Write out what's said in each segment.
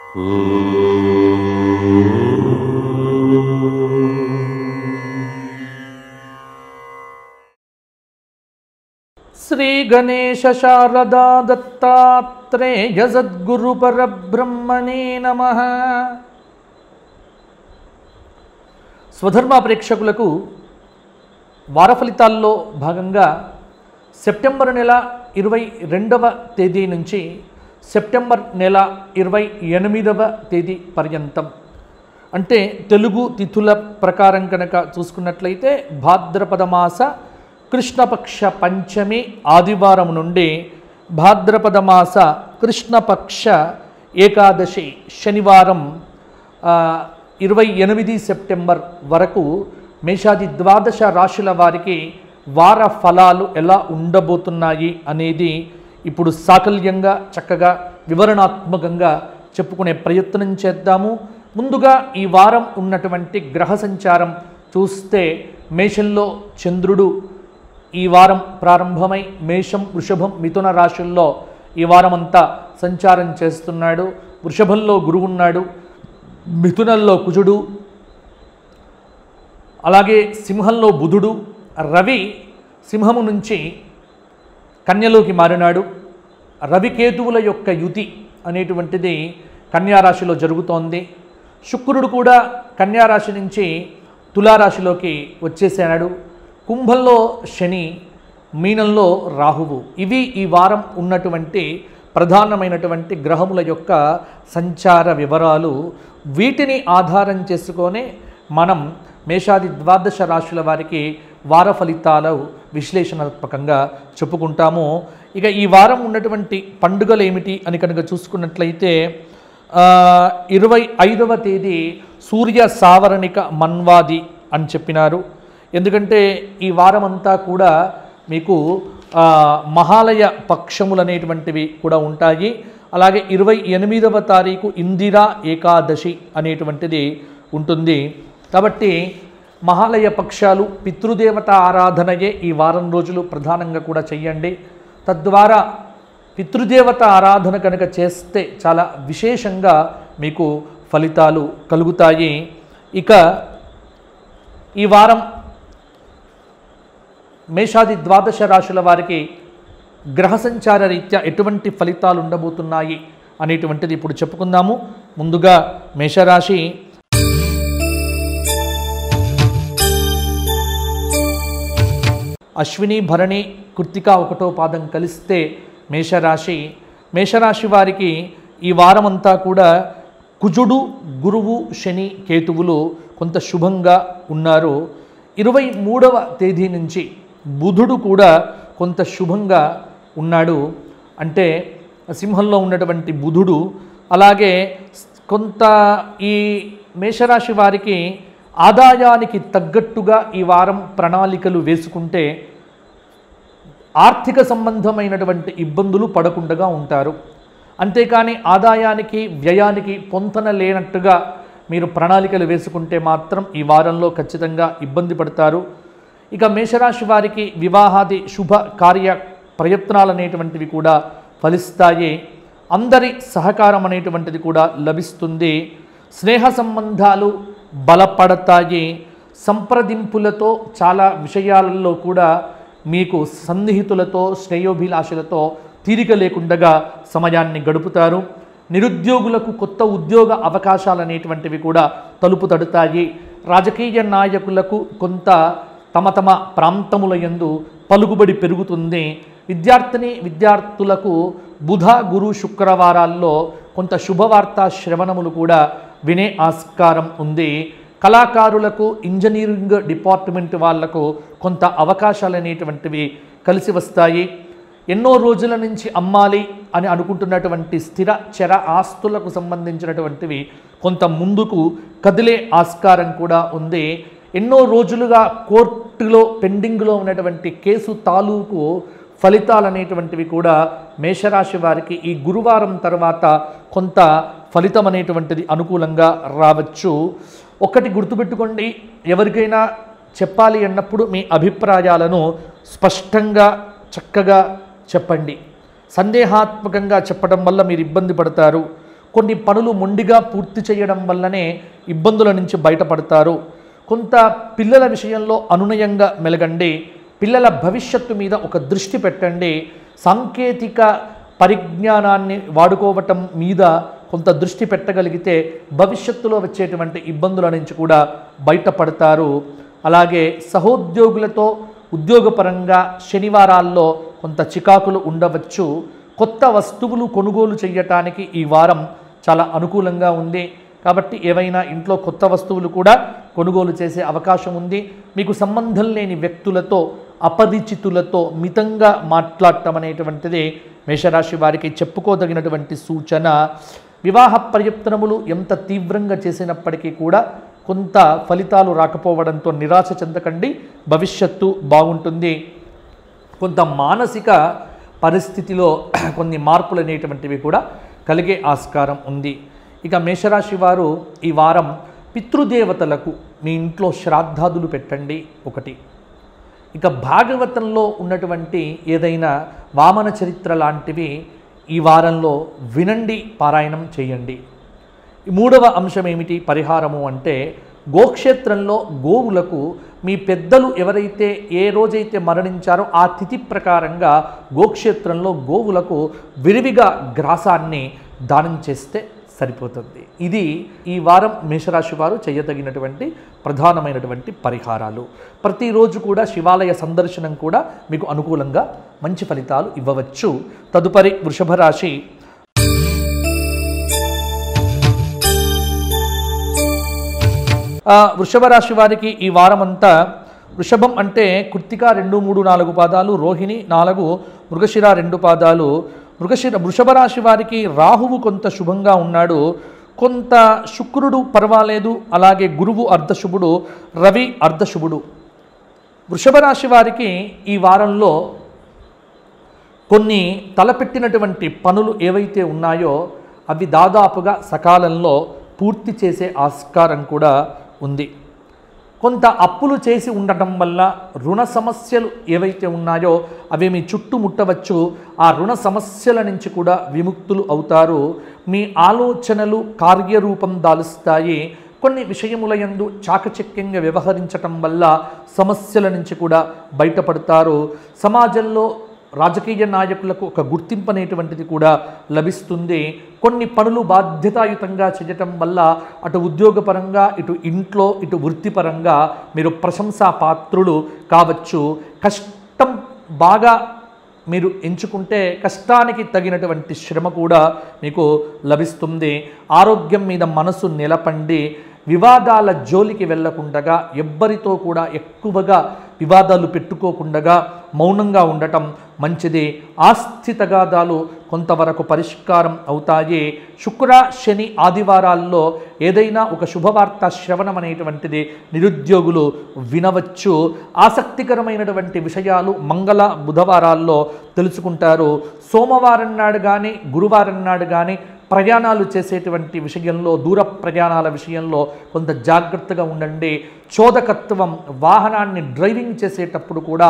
శ్రీ గణేశ శారదా దత్తాత్రేయ సద్గురు పరబ్రహ్మణే నమః. స్వధర్మ ప్రేక్షకులకు వార ఫలితాల్లో భాగంగా సెప్టెంబర్ నెల 22వ తేదీ నుంచి సెప్టెంబర్ నెల 28వ తేదీ పర్యంతం, అంటే తెలుగు తిథుల ప్రకారం కనుక చూసుకున్నట్లయితే భాద్రపద మాస కృష్ణపక్ష పంచమి ఆదివారం నుండి భాద్రపద మాస కృష్ణపక్ష ఏకాదశి శనివారం 28 సెప్టెంబర్ వరకు మేషాది ద్వాదశ రాశుల వారికి వార ఫలాలు ఎలా ఉండబోతున్నాయి అనేది ఇప్పుడు సాకల్యంగా చక్కగా వివరణాత్మకంగా చెప్పుకునే ప్రయత్నం చేద్దాము. ముందుగా ఈ వారం ఉన్నటువంటి గ్రహ సంచారం చూస్తే మేషంలో చంద్రుడు ఈ వారం ప్రారంభమై మేషం, వృషభం, మిథున రాశుల్లో ఈ వారం అంతా సంచారం చేస్తున్నాడు. వృషభంలో గురువు ఉన్నాడు, మిథునంలో కుజుడు, అలాగే సింహంలో బుధుడు, రవి సింహము నుంచి కన్యలోకి మారినాడు. రవికేతువుల యొక్క యుతి అనేటువంటిది కన్యారాశిలో జరుగుతోంది. శుక్రుడు కూడా కన్యారాశి నుంచి తులారాశిలోకి వచ్చేసాడు. కుంభంలో శని, మీనంలో రాహువు. ఇవి ఈ వారం ఉన్నటువంటి ప్రధానమైనటువంటి గ్రహముల యొక్క సంచార వివరాలు. వీటిని ఆధారం చేసుకొని మనం మేషాది ద్వాదశ రాశుల వారికి వార ఫలితాలు విశ్లేషణాత్మకంగా చెప్పుకుంటాము. ఇక ఈ వారం ఉన్నటువంటి పండుగలు ఏమిటి అని కనుక చూసుకున్నట్లయితే 25వ తేదీ సూర్య సావరణిక మన్వాది అని చెప్పినారు. ఎందుకంటే ఈ వారం అంతా కూడా మీకు మహాలయ పక్షములు అనేటువంటివి కూడా ఉంటాయి. అలాగే 28వ తారీఖు ఇందిరా ఏకాదశి అనేటువంటిది ఉంటుంది. కాబట్టి మహాలయ పక్షాలు, పితృదేవత ఆరాధనయే ఈ వారం రోజులు ప్రధానంగా కూడా చెయ్యండి. తద్వారా పితృదేవత ఆరాధన కనుక చేస్తే చాలా విశేషంగా మీకు ఫలితాలు కలుగుతాయి. ఇక ఈ వారం మేషాది ద్వాదశ రాశుల వారికి గ్రహ సంచార రీత్యా ఎటువంటి ఫలితాలు ఉండబోతున్నాయి అనేటువంటిది ఇప్పుడు చెప్పుకుందాము. ముందుగా మేషరాశి. అశ్విని, భరణి, కృత్తిక 1వ పాదం కలిస్తే మేషరాశి. మేషరాశి వారికి ఈ వారం అంతా కూడా కుజుడు, గురువు, శని, కేతువులు కొంత శుభంగా ఉన్నారు. 23వ తేదీ నుంచి బుధుడు కూడా కొంత శుభంగా ఉన్నాడు. అంటే సింహంలో ఉన్నటువంటి బుధుడు. అలాగే కొంత ఈ మేషరాశి వారికి ఆదాయానికి తగ్గట్టుగా ఈ వారం ప్రణాళికలు వేసుకుంటే ఆర్థిక సంబంధమైనటువంటి ఇబ్బందులు పడకుండా ఉంటారు. అంతేకాని ఆదాయానికి వ్యయానికి పొంతన లేనట్టుగా మీరు ప్రణాళికలు వేసుకుంటే మాత్రం ఈ వారంలో ఖచ్చితంగా ఇబ్బంది పడతారు. ఇక మేషరాశి వారికి వివాహాది శుభ కార్య ప్రయత్నాలు అనేటువంటివి కూడా ఫలిస్తాయి. అందరి సహకారం అనేటువంటిది కూడా లభిస్తుంది. స్నేహ సంబంధాలు బలపడతాయి. సంప్రదింపులతో చాలా విషయాలలో కూడా మీకు సన్నిహితులతో, శ్రేయోభిలాషులతో తీరిక లేకుండా సమయాన్ని గడుపుతారు. నిరుద్యోగులకు కొత్త ఉద్యోగ అవకాశాలు అనేటువంటివి కూడా తలుపు తడుతాయి. రాజకీయ నాయకులకు కొంత తమ తమ ప్రాంతముల యందు పలుకుబడి పెరుగుతుంది. విద్యార్థులకు బుధ, గురు, శుక్రవారాల్లో కొంత శుభవార్త శ్రవణములు కూడా వినే ఆస్కారం ఉంది. కళాకారులకు, ఇంజనీరింగ్ డిపార్ట్మెంట్ వాళ్లకు కొంత అవకాశాలు అనేటువంటివి కలిసి వస్తాయి. ఎన్నో రోజుల నుంచి అమ్మాలి అని అనుకుంటున్నటువంటి స్థిర చర ఆస్తులకు సంబంధించినటువంటివి కొంత ముందుకు కదిలే ఆస్కారం కూడా ఉంది. ఎన్నో రోజులుగా కోర్టులో పెండింగ్లో ఉన్నటువంటి కేసు తాలూకు ఫలితాలు అనేటువంటివి కూడా మేషరాశి వారికి ఈ గురువారం తర్వాత కొంత ఫలితం అనేటువంటిది అనుకూలంగా రావచ్చు. ఒకటి గుర్తుపెట్టుకోండి, ఎవరికైనా చెప్పాలి అన్నప్పుడు మీ అభిప్రాయాలను స్పష్టంగా చక్కగా చెప్పండి. సందేహాత్మకంగా చెప్పడం వల్ల మీరు ఇబ్బంది పడతారు. కొన్ని పనులు మొండిగా పూర్తి చేయడం వల్లనే ఇబ్బందుల నుంచి బయటపడతారు. కొంత పిల్లల విషయంలో అనునయంగా మెలగండి. పిల్లల భవిష్యత్తు మీద ఒక దృష్టి పెట్టండి. సాంకేతిక పరిజ్ఞానాన్ని వాడుకోవటం మీద కొంత దృష్టి పెట్టగలిగితే భవిష్యత్తులో వచ్చేటువంటి ఇబ్బందుల నుంచి కూడా బయటపడతారు. అలాగే సహోద్యోగులతో ఉద్యోగపరంగా శనివారాల్లో కొంత చికాకులు ఉండవచ్చు. కొత్త వస్తువులు కొనుగోలు చేయటానికి ఈ వారం చాలా అనుకూలంగా ఉంది. కాబట్టి ఏవైనా ఇంట్లో కొత్త వస్తువులు కూడా కొనుగోలు చేసే అవకాశం ఉంది. మీకు సంబంధం లేని వ్యక్తులతో, అపరిచితులతో మితంగా మాట్లాడటం అనేటువంటిది మేషరాశి వారికి చెప్పుకోదగినటువంటి సూచన. వివాహ ప్రయత్నములు ఎంత తీవ్రంగా చేసినప్పటికీ కూడా కొంత ఫలితాలు రాకపోవడంతో నిరాశ చెందకండి. భవిష్యత్తు బాగుంటుంది. కొంత మానసిక పరిస్థితిలో కొన్ని మార్పులు అనేటువంటివి కూడా కలిగే ఆస్కారం ఉంది. ఇక మేషరాశి వారు ఈ వారం పితృదేవతలకు మీ ఇంట్లో శ్రాద్ధాదులు పెట్టండి ఒకటి. ఇక భాగవతంలో ఉన్నటువంటి ఏదైనా వామన చరిత్ర లాంటివి ఈ వారంలో వినండి, పారాయణం చేయండి. మూడవ అంశం ఏమిటి పరిహారము అంటే, గోక్షేత్రంలో గోవులకు మీ పెద్దలు ఎవరైతే ఏ రోజైతే మరణించారో ఆ తిథి ప్రకారంగా గోక్షేత్రంలో గోవులకు విరివిగా గ్రాసాన్ని దానం చేస్తే సరిపోతుంది. ఇది ఈ వారం మేషరాశి వారు చేయదగినటువంటి ప్రధానమైనటువంటి పరిహారాలు. ప్రతిరోజు కూడా శివాలయ సందర్శనం కూడా మీకు అనుకూలంగా మంచి ఫలితాలు ఇవ్వవచ్చు. తదుపరి వృషభ రాశి. వృషభ రాశి వారికి ఈ వారం అంతా, వృషభం అంటే కృత్తిక 2, 3, 4 పాదాలు, రోహిణి 4, మృగశిర 2 పాదాలు. వృషభ రాశి వారికి రాహువు కొంత శుభంగా ఉన్నాడు, కొంత శుక్రుడు పర్వాలేదు, అలాగే గురువు అర్ధశుభుడు, రవి అర్ధశుభుడు. వృషభ రాశి వారికి ఈ వారంలో కొన్ని తలపెట్టినటువంటి పనులు ఏవైతే ఉన్నాయో అవి దాదాపుగా సకాలంలో పూర్తి చేసే ఆస్కారం కూడా ఉంది. కొంత అప్పులు చేసి ఉండటం వల్ల రుణ సమస్యలు ఏవైతే ఉన్నాయో అవి మీ చుట్టుముట్టవచ్చు. ఆ రుణ సమస్యల నుంచి కూడా విముక్తులు అవుతారు. మీ ఆలోచనలు కార్యరూపం దాలుస్తాయి. కొన్ని విషయముల యందు చాకచక్యంగా వ్యవహరించటం వల్ల సమస్యల నుంచి కూడా బయటపడతారు. సమాజంలో రాజకీయ నాయకులకు ఒక గుర్తింపు అనేటువంటిది కూడా లభిస్తుంది. కొన్ని పనులు బాధ్యతాయుతంగా చేయటం వల్ల అటు ఉద్యోగపరంగా, ఇటు ఇంట్లో, ఇటు వృత్తిపరంగా మీరు ప్రశంసా పాత్రులు కావచ్చు. కష్టం బాగా మీరు ఎంచుకుంటే కష్టానికి తగినటువంటి శ్రమ కూడా మీకు లభిస్తుంది. ఆరోగ్యం మీద మనసు నిలపండి. వివాదాల జోలికి వెళ్ళకుండగా, ఎవ్వరితో కూడా ఎక్కువగా వివాదాలు పెట్టుకోకుండా మౌనంగా ఉండటం మంచిది. ఆస్తి తగాదాలు కొంతవరకు పరిష్కారం అవుతాయి. శుక్ర, శని, ఆదివారాల్లో ఏదైనా ఒక శుభవార్త శ్రవణం అనేటువంటిది నిరుద్యోగులు వినవచ్చు. ఆసక్తికరమైనటువంటి విషయాలు మంగళ, బుధవారాల్లో తెలుసుకుంటారు. సోమవారం నాడు కానీ, గురువారం నాడు కానీ ప్రయాణాలు చేసేటువంటి విషయంలో, దూర ప్రయాణాల విషయంలో కొంత జాగ్రత్తగా ఉండండి. చోదకత్వం, వాహనాన్ని డ్రైవింగ్ చేసేటప్పుడు కూడా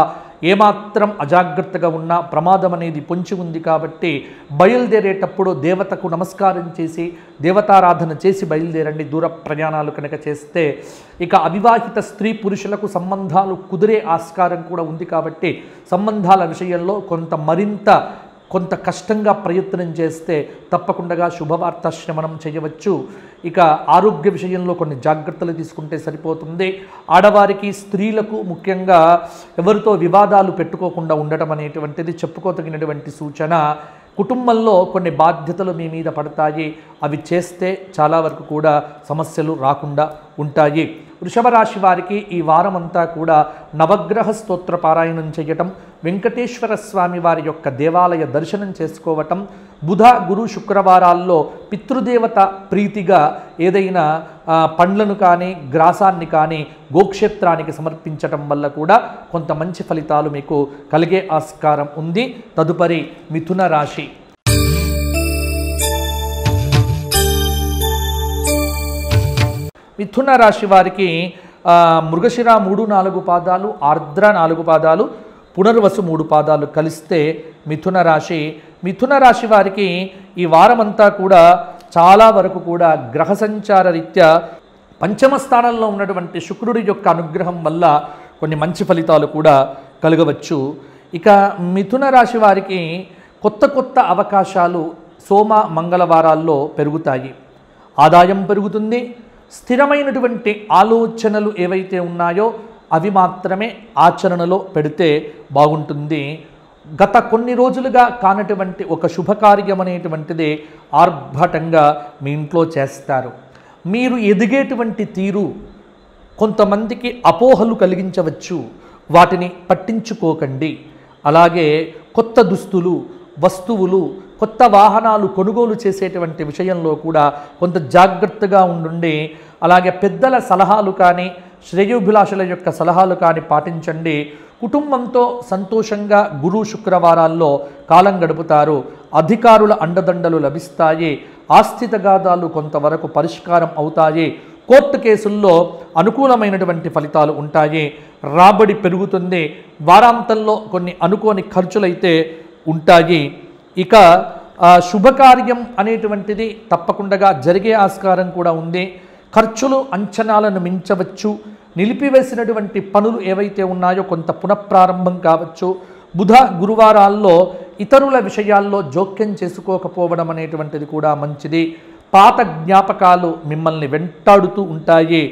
ఏమాత్రం అజాగ్రత్తగా ఉన్నా ప్రమాదం అనేది పొంచి ఉంది. కాబట్టి బయలుదేరేటప్పుడు దేవతకు నమస్కారం చేసి, దేవతారాధన చేసి బయలుదేరండి దూర ప్రయాణాలు కనుక చేస్తే. ఇక అవివాహిత స్త్రీ పురుషులకు సంబంధాలు కుదిరే ఆస్కారం కూడా ఉంది. కాబట్టి సంబంధాల విషయంలో కొంత కష్టంగా ప్రయత్నం చేస్తే తప్పకుండా శుభవార్త శ్రవణం చేయవచ్చు. ఇక ఆరోగ్య విషయంలో కొన్ని జాగ్రత్తలు తీసుకుంటే సరిపోతుంది. ఆడవారికి, స్త్రీలకు ముఖ్యంగా ఎవరితో వివాదాలు పెట్టుకోకుండా ఉండటం అనేటువంటిది చెప్పుకోదగినటువంటి సూచన. కుటుంబంలో కొన్ని బాధ్యతలు మీ మీద పడతాయి. అవి చేస్తే చాలా వరకు కూడా సమస్యలు రాకుండా ఉంటాయి. వృషభ రాశి వారికి ఈ వారం అంతా కూడా నవగ్రహ స్తోత్ర పారాయణం చేయటం, వెంకటేశ్వర స్వామి వారి యొక్క దేవాలయ దర్శనం చేసుకోవటం, బుధ, గురు, శుక్రవారాల్లో పితృదేవత ప్రీతిగా ఏదైనా పండ్లను కానీ, గ్రాసాన్ని కానీ గోక్షేత్రానికి సమర్పించటం వల్ల కూడా కొంత మంచి ఫలితాలు మీకు కలిగే ఆస్కారం ఉంది. తదుపరి మిథున రాశి. మిథున రాశి వారికి మృగశిర 3, 4 పాదాలు, ఆర్ద్ర 4 పాదాలు, పునర్వసు 3 పాదాలు కలిస్తే మిథున రాశి. మిథున రాశి వారికి ఈ వారమంతా కూడా చాలా వరకు కూడా గ్రహ సంచార రీత్యా పంచమ స్థానంలో ఉన్నటువంటి శుక్రుడి యొక్క అనుగ్రహం వల్ల కొన్ని మంచి ఫలితాలు కూడా కలగవచ్చు. ఇక మిథున రాశి వారికి కొత్త కొత్త అవకాశాలు సోమ మంగళవారాల్లో పెరుగుతాయి. ఆదాయం పెరుగుతుంది. స్థిరమైనటువంటి ఆలోచనలు ఏవైతే ఉన్నాయో అవి మాత్రమే ఆచరణలో పెడితే బాగుంటుంది. గత కొన్ని రోజులుగా కానటువంటి ఒక శుభకార్యం అనేటువంటిది ఆర్భాటంగా మీ ఇంట్లో చేస్తారు. మీరు ఎదిగేటువంటి తీరు కొంతమందికి అపోహలు కలిగించవచ్చు. వాటిని పట్టించుకోకండి. అలాగే కొత్త దుస్తులు, వస్తువులు, కొత్త వాహనాలు కొనుగోలు చేసేటువంటి విషయంలో కూడా కొంత జాగ్రత్తగా ఉండండి. అలాగే పెద్దల సలహాలు కానీ శ్రేయోభిలాషుల యొక్క సలహాలు కానీ పాటించండి. కుటుంబంతో సంతోషంగా గురు శుక్రవారాల్లో కాలం గడుపుతారు. అధికారుల అండదండలు లభిస్తాయి. ఆస్తి తగాదాలు కొంతవరకు పరిష్కారం అవుతాయి. కోర్టు కేసుల్లో అనుకూలమైనటువంటి ఫలితాలు ఉంటాయి. రాబడి పెరుగుతుంది. వారాంతంలో కొన్ని అనుకోని ఖర్చులైతే ఉంటాయి. ఇక శుభకార్యం అనేటువంటిది తప్పకుండా జరిగే ఆస్కారం కూడా ఉంది. ఖర్చులు అంచనాలను మించవచ్చు. నిలిపివేసినటువంటి పనులు ఏవైతే ఉన్నాయో కొంత పునఃప్రారంభం కావచ్చు. బుధ గురువారాల్లో ఇతరుల విషయాల్లో జోక్యం చేసుకోకపోవడం అనేటువంటిది కూడా మంచిది. పాత జ్ఞాపకాలు మిమ్మల్ని వెంటాడుతూ ఉంటాయి.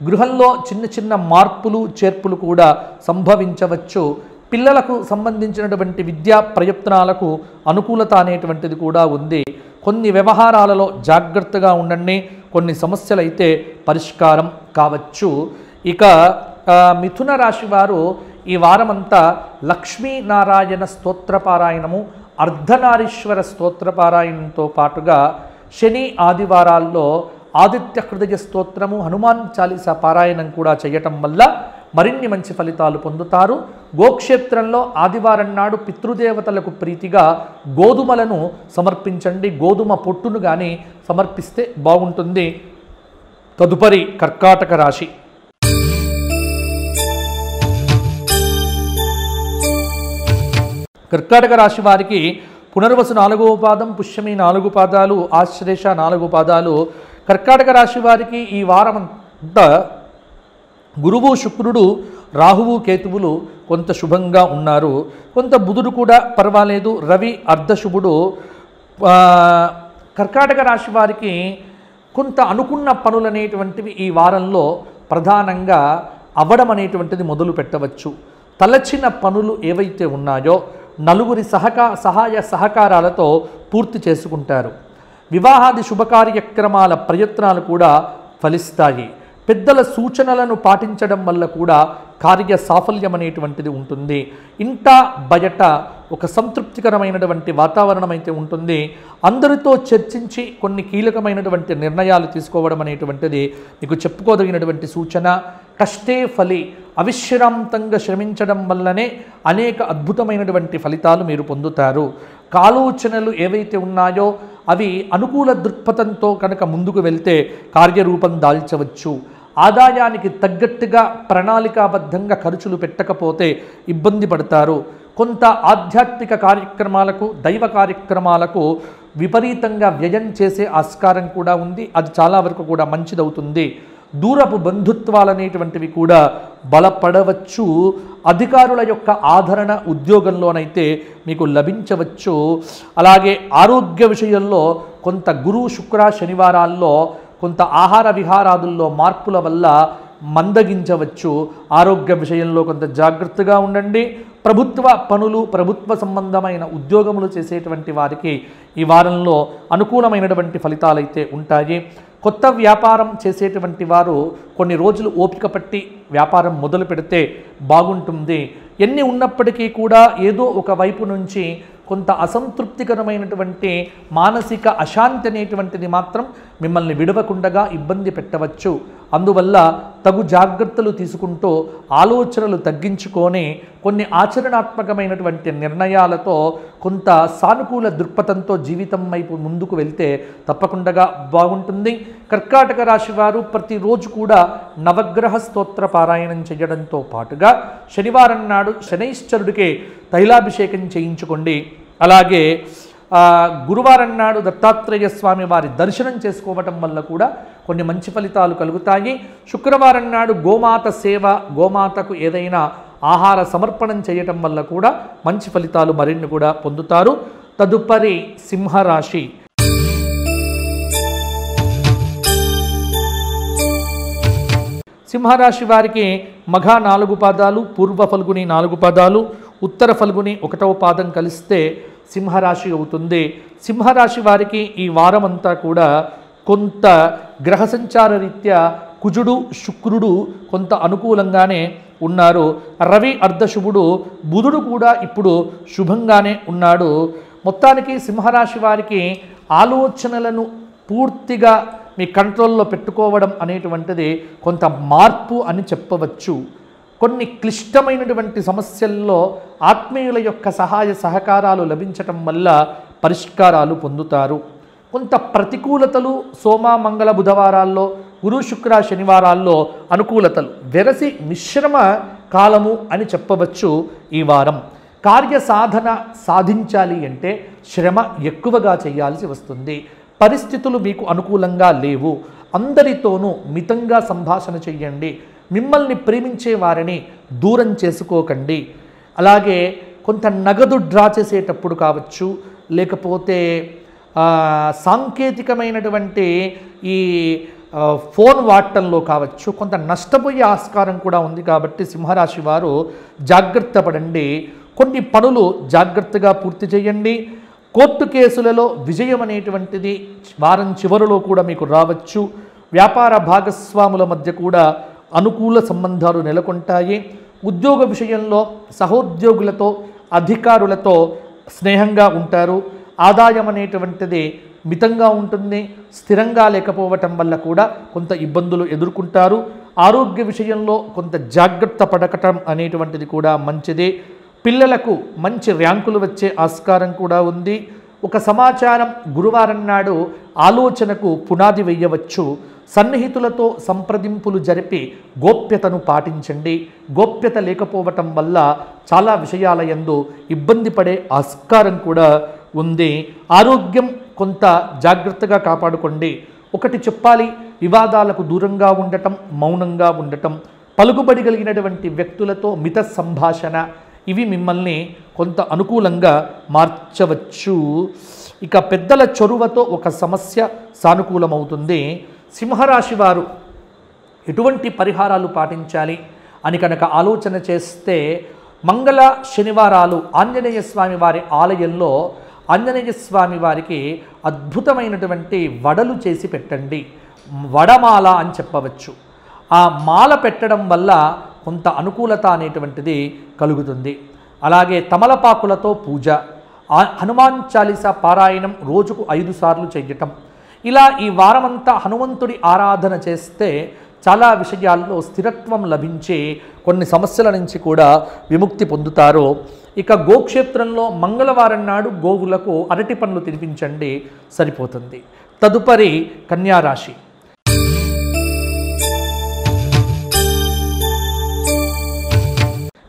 గృహంలో చిన్న చిన్న మార్పులు చేర్పులు కూడా సంభవించవచ్చు. పిల్లలకు సంబంధించినటువంటి విద్యా ప్రయత్నాలకు అనుకూలత అనేటువంటిది కూడా ఉంది. కొన్ని వ్యవహారాలలో జాగ్రత్తగా ఉండండి. కొన్ని సమస్యలు అయితే పరిష్కారం కావచ్చు. ఇక మిథున రాశి వారు ఈ వారమంతా లక్ష్మీనారాయణ స్తోత్రపారాయణము, అర్ధనారీశ్వర స్తోత్రపారాయణంతో పాటుగా శని ఆదివారాల్లో ఆదిత్య హృదయ స్తోత్రము, హనుమాన్ చాలీసా పారాయణం కూడా చేయటం వల్ల మరిన్ని మంచి ఫలితాలు పొందుతారు. గోక్షేత్రంలో ఆదివారం నాడు పితృదేవతలకు ప్రీతిగా గోధుమలను సమర్పించండి. గోధుమ పొట్టును కానీ సమర్పిస్తే బాగుంటుంది. తదుపరి కర్కాటక రాశి. కర్కాటక రాశి వారికి పునర్వసు 4వ పాదం, పుష్యమి 4 పాదాలు, ఆశ్లేష 4 పాదాలు. కర్కాటక రాశి వారికి ఈ వారం అంతా గురువు, శుక్రుడు, రాహువు, కేతువులు కొంత శుభంగా ఉన్నారు. కొంత బుధుడు కూడా పర్వాలేదు. రవి అర్ధశుభుడు. కర్కాటక రాశి వారికి కొంత అనుకున్న పనులు అనేటువంటివి ఈ వారంలో ప్రధానంగా అవ్వడం అనేటువంటిది మొదలు పెట్టవచ్చు. తలచిన పనులు ఏవైతే ఉన్నాయో నలుగురి సహాయ సహకారాలతో పూర్తి చేసుకుంటారు. వివాహాది శుభకార్యక్రమాల ప్రయత్నాలు కూడా ఫలిస్తాయి. పెద్దల సూచనలను పాటించడం వల్ల కూడా కార్య సాఫల్యం అనేటువంటిది ఉంటుంది. ఇంట బయట ఒక సంతృప్తికరమైనటువంటి వాతావరణం అయితే ఉంటుంది. అందరితో చర్చించి కొన్ని కీలకమైనటువంటి నిర్ణయాలు తీసుకోవడం అనేటువంటిది మీకు చెప్పుకోదగినటువంటి సూచన. కష్టే ఫలి, అవిశ్రాంతంగా శ్రమించడం వల్లనే అనేక అద్భుతమైనటువంటి ఫలితాలు మీరు పొందుతారు. ఆలోచనలు ఏవైతే ఉన్నాయో అవి అనుకూల దృక్పథంతో కనుక ముందుకు వెళ్తే కార్యరూపం దాల్చవచ్చు. ఆదాయానికి తగ్గట్టుగా ప్రణాళికాబద్ధంగా ఖర్చులు పెట్టకపోతే ఇబ్బంది పడతారు. కొంత ఆధ్యాత్మిక కార్యక్రమాలకు, దైవ కార్యక్రమాలకు విపరీతంగా వ్యయం చేసే ఆస్కారం కూడా ఉంది. అది చాలా వరకు కూడా మంచిదవుతుంది. దూరపు బంధుత్వాలు అనేటువంటివి కూడా బలపడవచ్చు. అధికారుల యొక్క ఆదరణ ఉద్యోగంలోనైతే మీకు లభించవచ్చు. అలాగే ఆరోగ్య విషయంలో కొంత గురు, శుక్ర, శనివారాల్లో కొంత ఆహార విహారాదుల్లో మార్పుల వల్ల మందగించవచ్చు. ఆరోగ్య విషయంలో కొంత జాగ్రత్తగా ఉండండి. ప్రభుత్వ పనులు, ప్రభుత్వ సంబంధమైన ఉద్యోగములు చేసేటువంటి వారికి ఈ వారంలో అనుకూలమైనటువంటి ఫలితాలైతే ఉంటాయి. కొత్త వ్యాపారం చేసేటువంటి వారు కొన్ని రోజులు ఓపిక పట్టి వ్యాపారం మొదలు పెడితే బాగుంటుంది. ఎన్ని ఉన్నప్పటికీ కూడా ఏదో ఒక వైపు నుంచి కొంత అసంతృప్తికరమైనటువంటి మానసిక అశాంతి అనేటువంటిది మాత్రం మిమ్మల్ని విడవకుండగా ఇబ్బంది పెట్టవచ్చు. అందువల్ల తగు జాగ్రత్తలు తీసుకుంటూ ఆలోచనలు తగ్గించుకొని కొన్ని ఆచరణాత్మకమైనటువంటి నిర్ణయాలతో కొంత సానుకూల దృక్పథంతో జీవితం వైపు ముందుకు వెళ్తే తప్పకుండా బాగుంటుంది. కర్కాటక రాశి వారు ప్రతిరోజు కూడా నవగ్రహ స్తోత్ర పారాయణం చేయడంతో పాటుగా శనివారం నాడు శనైశ్చరుడికి తైలాభిషేకం చేయించుకోండి. అలాగే గురువారం నాడు దత్తాత్రేయ స్వామి వారి దర్శనం చేసుకోవటం వల్ల కూడా కొన్ని మంచి ఫలితాలు కలుగుతాయి. శుక్రవారం నాడు గోమాత సేవ, గోమాతకు ఏదైనా ఆహార సమర్పణం చేయటం వల్ల కూడా మంచి ఫలితాలు మరిన్ని కూడా పొందుతారు. తదుపరి సింహరాశి. సింహరాశి వారికి మఘ 4 పాదాలు, పూర్వ ఫల్గుని 4 పాదాలు, ఉత్తర ఫల్గుని 1వ పాదం కలిస్తే సింహరాశి అవుతుంది. సింహరాశి వారికి ఈ వారం అంతా కూడా కొంత గ్రహ సంచార రీత్యా కుజుడు శుక్రుడు కొంత అనుకూలంగానే ఉన్నారు. రవి అర్ధశుభుడు, బుధుడు కూడా ఇప్పుడు శుభంగానే ఉన్నాడు. మొత్తానికి సింహరాశి వారికి ఆలోచనలను పూర్తిగా మీ కంట్రోల్లో పెట్టుకోవడం అనేటువంటిది కొంత మార్పు అని చెప్పవచ్చు. కొన్ని క్లిష్టమైనటువంటి సమస్యల్లో ఆత్మీయుల యొక్క సహాయ సహకారాలు లభించటం వల్ల పరిష్కారాలు పొందుతారు. కొంత ప్రతికూలతలు సోమ మంగళ బుధవారాల్లో, గురు శుక్ర శనివారాల్లో అనుకూలతలు వెరసి మిశ్రమ కాలము అని చెప్పవచ్చు. ఈ వారం కార్యసాధన సాధించాలి అంటే శ్రమ ఎక్కువగా చేయాల్సి వస్తుంది. పరిస్థితులు మీకు అనుకూలంగా లేవు. అందరితోనూ మితంగా సంభాషణ చెయ్యండి. మిమ్మల్ని ప్రేమించే వారిని దూరం చేసుకోకండి. అలాగే కొంత నగదు డ్రా చేసేటప్పుడు కావచ్చు, లేకపోతే సాంకేతికమైనటువంటి ఈ ఫోన్ వాడటంలో కావచ్చు కొంత నష్టపోయే ఆస్కారం కూడా ఉంది. కాబట్టి సింహరాశి వారు జాగ్రత్త పడండి. కొన్ని పనులు జాగ్రత్తగా పూర్తి చేయండి. కోర్టు కేసులలో విజయం అనేటువంటిది వారం చివరిలో కూడా మీకు రావచ్చు. వ్యాపార భాగస్వాముల మధ్య కూడా అనుకూల సంబంధాలు నెలకొంటాయి. ఉద్యోగ విషయంలో సహోద్యోగులతో అధికారులతో స్నేహంగా ఉంటారు. ఆదాయం అనేటువంటిది మితంగా ఉంటుంది. స్థిరంగా లేకపోవటం వల్ల కూడా కొంత ఇబ్బందులు ఎదుర్కొంటారు. ఆరోగ్య విషయంలో కొంత జాగ్రత్త పడకటం అనేటువంటిది కూడా మంచిది. పిల్లలకు మంచి ర్యాంకులు వచ్చే ఆస్కారం కూడా ఉంది. ఒక సమాచారం గురువారం నాడు ఆలోచనకు పునాది వేయవచ్చు. సన్నిహితులతో సంప్రదింపులు జరిపి గోప్యతను పాటించండి. గోప్యత లేకపోవటం వల్ల చాలా విషయాల యందు ఇబ్బంది పడే ఆస్కారం కూడా ఉంది. ఆరోగ్యం కొంత జాగ్రత్తగా కాపాడుకోండి. ఒకటి చెప్పాలి, వివాదాలకు దూరంగా ఉండటం, మౌనంగా ఉండటం, పలుకుబడి కలిగినటువంటి వ్యక్తులతో మిత సంభాషణ, ఇవి మిమ్మల్ని కొంత అనుకూలంగా మార్చవచ్చు. ఇక పెద్దల చొరవతో ఒక సమస్య సానుకూలమవుతుంది. సింహరాశి వారు ఎటువంటి పరిహారాలు పాటించాలి అని కనుక ఆలోచన చేస్తే మంగళ శనివారాలు ఆంజనేయ స్వామి వారి ఆలయంలో ఆంజనేయ స్వామి వారికి అద్భుతమైనటువంటి వడలు చేసి పెట్టండి. వడమాల అని చెప్పవచ్చు. ఆ మాల పెట్టడం వల్ల కొంత అనుకూలత అనేటువంటిది కలుగుతుంది. అలాగే తమలపాకులతో పూజ, హనుమాన్ చాలీసా పారాయణం రోజుకు 5 సార్లు చేయటం, ఇలా ఈ వారమంతా హనుమంతుడి ఆరాధన చేస్తే చాలా విషయాల్లో స్థిరత్వం లభించి కొన్ని సమస్యల నుంచి కూడా విముక్తి పొందుతారు. ఇక గోక్షేత్రంలో మంగళవారం నాడు గోవులకు అరటి పండ్లు తినిపించండి, సరిపోతుంది. తదుపరి కన్యారాశి.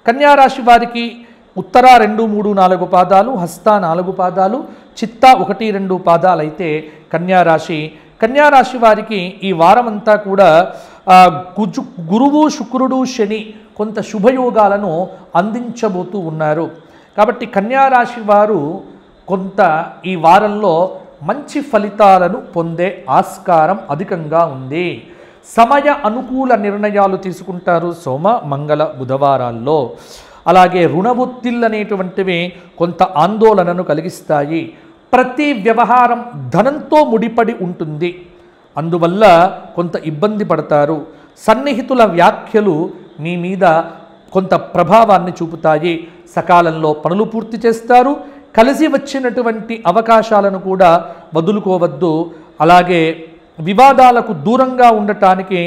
కన్యారాశి వారికి ఉత్తర 2, 3, 4 పాదాలు, హస్త 4 పాదాలు, చిత్త 1, 2 పాదాలు అయితే కన్యారాశి. కన్యారాశి వారికి ఈ వారమంతా కూడా గురువు శుక్రుడు శని కొంత శుభయోగాలను అందించబోతూ ఉన్నారు. కాబట్టి కన్యారాశి వారు కొంత ఈ వారంలో మంచి ఫలితాలను పొందే ఆస్కారం అధికంగా ఉంది. సమయ అనుకూల నిర్ణయాలు తీసుకుంటారు సోమ మంగళ బుధవారాల్లో. అలాగే రుణ ఒత్తిళ్ళు అనేటువంటివి కొంత ఆందోళనను కలిగిస్తాయి. ప్రతి వ్యవహారం ధనంతో ముడిపడి ఉంటుంది. అందువల్ల కొంత ఇబ్బంది పడతారు. సన్నిహితుల వ్యాఖ్యలు మీ మీద కొంత ప్రభావాన్ని చూపుతాయి. సకాలంలో పనులు పూర్తి చేస్తారు. కలిసి వచ్చినటువంటి అవకాశాలను కూడా వదులుకోవద్దు. అలాగే వివాదాలకు దూరంగా ఉండటానికి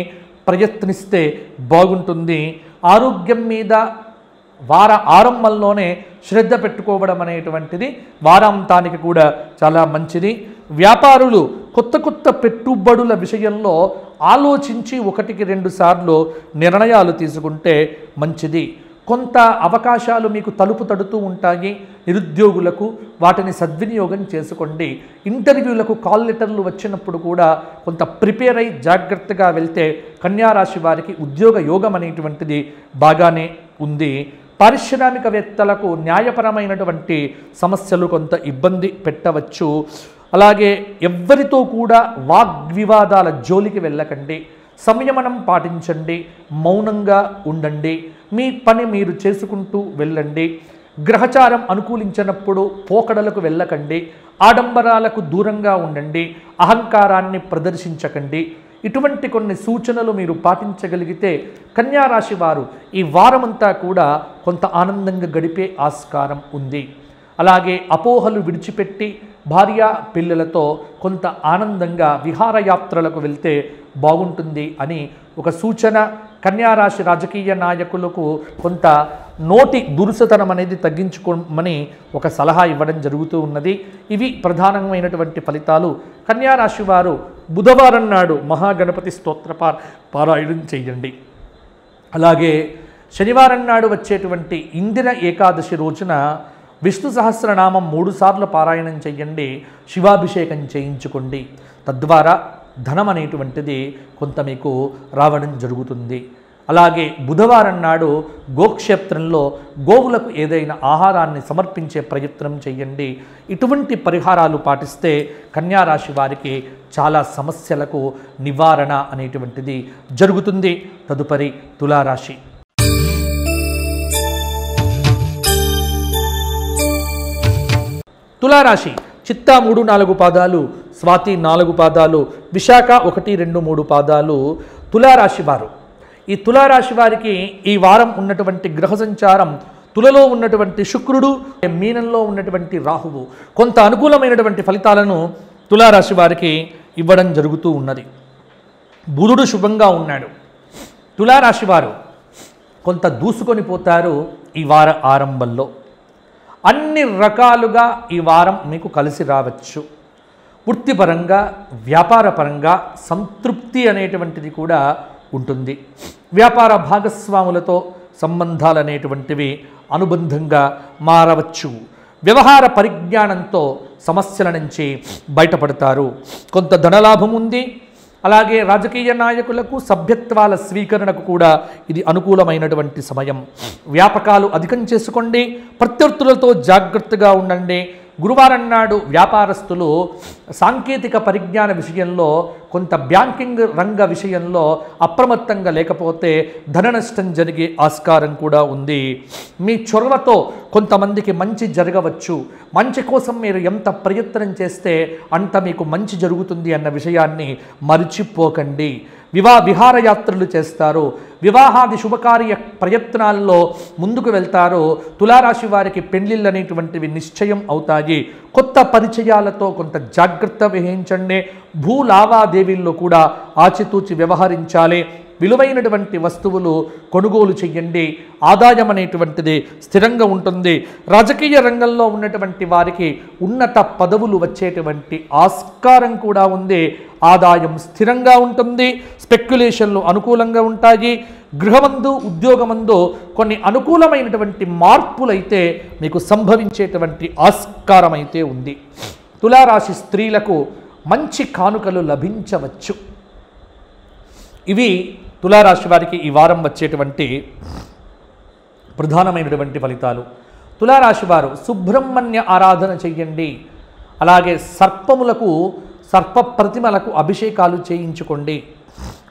ప్రయత్నిస్తే బాగుంటుంది. ఆరోగ్యం మీద వార ఆరంభంలోనే శ్రద్ధ పెట్టుకోవడం అనేటువంటిది వారాంతానికి కూడా చాలా మంచిది. వ్యాపారులు కొత్త పెట్టుబడుల విషయంలో ఆలోచించి 1కి 2 సార్లు నిర్ణయాలు తీసుకుంటే మంచిది. కొంత అవకాశాలు మీకు తలుపు తడుతూ ఉంటాయి. నిరుద్యోగులకు వాటిని సద్వినియోగం చేసుకోండి. ఇంటర్వ్యూలకు కాల్ లెటర్లు వచ్చినప్పుడు కూడా కొంత ప్రిపేర్ అయి జాగ్రత్తగా వెళ్తే కన్యారాశి వారికి ఉద్యోగ యోగం అనేటువంటిది బాగానే ఉంది. పారిశ్రామికవేత్తలకు న్యాయపరమైనటువంటి సమస్యలు కొంత ఇబ్బంది పెట్టవచ్చు. అలాగే ఎవ్వరితో కూడా వాగ్వివాదాల జోలికి వెళ్ళకండి. సంయమనం పాటించండి, మౌనంగా ఉండండి, మీ పని మీరు చేసుకుంటూ వెళ్ళండి. గ్రహచారం అనుకూలించినప్పుడు పోకడలకు వెళ్ళకండి, ఆడంబరాలకు దూరంగా ఉండండి, అహంకారాన్ని ప్రదర్శించకండి. ఇటువంటి కొన్ని సూచనలు మీరు పాటించగలిగితే కన్యారాశి వారు ఈ వారమంతా కూడా కొంత ఆనందంగా గడిపే ఆస్కారం ఉంది. అలాగే అపోహలు విడిచిపెట్టి భార్య పిల్లలతో కొంత ఆనందంగా విహారయాత్రలకు వెళ్తే బాగుంటుంది అని ఒక సూచన. కన్యారాశి రాజకీయ నాయకులకు కొంత నోటి దురుసతనం అనేది తగ్గించుకోమని ఒక సలహా ఇవ్వడం జరుగుతూ ఉన్నది. ఇవి ప్రధానమైనటువంటి ఫలితాలు. కన్యారాశి వారు బుధవారం నాడు మహాగణపతి స్తోత్ర పారాయణం చేయండి. అలాగే శనివారం నాడు వచ్చేటువంటి ఇందిర ఏకాదశి రోజున విష్ణు సహస్రనామం 3 సార్లు పారాయణం చేయండి, శివాభిషేకం చేయించుకోండి. తద్వారా ధనం అనేటువంటిది కొంత మీకు రావడం జరుగుతుంది. అలాగే బుధవారం నాడు గోక్షేత్రంలో గోవులకు ఏదైనా ఆహారాన్ని సమర్పించే ప్రయత్నం చేయండి. ఇటువంటి పరిహారాలు పాటిస్తే కన్యారాశి వారికి చాలా సమస్యలకు నివారణ అనేటువంటిది జరుగుతుంది. తదుపరి తులారాశి. తులారాశి చిత్తా 3-4 పాదాలు, స్వాతి 4 పాదాలు, విశాఖ 1-2-3 పాదాలు తులారాశి వారు. ఈ తులారాశి వారికి ఈ వారం ఉన్నటువంటి గ్రహ సంచారం తులలో ఉన్నటువంటి శుక్రుడు, మీనంలో ఉన్నటువంటి రాహువు కొంత అనుకూలమైనటువంటి ఫలితాలను తులారాశి వారికి ఇవ్వడం జరుగుతూ ఉన్నది. బుధుడు శుభంగా ఉన్నాడు. తులారాశి వారు కొంత దూసుకొని పోతారు. ఈ వార ఆరంభంలో అన్ని రకాలుగా ఈ వారం మీకు కలిసి రావచ్చు. వృత్తిపరంగా, వ్యాపారపరంగా సంతృప్తి అనేటువంటిది కూడా ఉంటుంది. వ్యాపార భాగస్వాములతో సంబంధాలు అనేటువంటివి అనుబంధంగా మారవచ్చు. వ్యవహార పరిజ్ఞానంతో సమస్యల నుంచి బయటపడతారు. కొంత ధనలాభం ఉంది. అలాగే రాజకీయ నాయకులకు సభ్యత్వాల స్వీకరణకు కూడా ఇది అనుకూలమైనటువంటి సమయం. వ్యాపకాలు అధికం చేసుకోండి, ప్రత్యర్థులతో జాగ్రత్తగా ఉండండి. గురువారం నాడు వ్యాపారస్తులు సాంకేతిక పరిజ్ఞాన విషయంలో, కొంత బ్యాంకింగ్ రంగ విషయంలో అప్రమత్తంగా లేకపోతే ధన నష్టం జరిగే ఆస్కారం కూడా ఉంది. మీ చొరవతో కొంతమందికి మంచి జరగవచ్చు. మంచి కోసం మీరు ఎంత ప్రయత్నం చేస్తే అంత మీకు మంచి జరుగుతుంది అన్న విషయాన్ని మర్చిపోకండి. విహారయాత్రలు చేస్తారు. వివాహాది శుభకార్య ప్రయత్నాల్లో ముందుకు వెళ్తారు. తులారాశి వారికి పెళ్లిళ్ళు అనేటువంటివి నిశ్చయం అవుతాయి. కొత్త పరిచయాలతో కొంత జాగ్రత్త వహించండి. భూ లావాదేవీల్లో కూడా ఆచితూచి వ్యవహరించాలి. విలువైనటువంటి వస్తువులు కొనుగోలు చేయండి. ఆదాయం అనేటువంటిది స్థిరంగా ఉంటుంది. రాజకీయ రంగంలో ఉన్నటువంటి వారికి ఉన్నత పదవులు వచ్చేటువంటి ఆస్కారం కూడా ఉంది. ఆదాయం స్థిరంగా ఉంటుంది. స్పెక్యులేషన్లు అనుకూలంగా ఉంటాయి. గృహమందు, ఉద్యోగమందు కొన్ని అనుకూలమైనటువంటి మార్పులైతే మీకు సంభవించేటువంటి ఆస్కారం అయితే ఉంది. తులారాశి స్త్రీలకు మంచి కానుకలు లభించవచ్చు. ఇవి తులారాశి వారికి ఈ వారం వచ్చేటువంటి ప్రధానమైనటువంటి ఫలితాలు. తులారాశి వారు సుబ్రహ్మణ్య ఆరాధన చెయ్యండి. అలాగే సర్ప ప్రతిమలకు అభిషేకాలు చేయించుకోండి.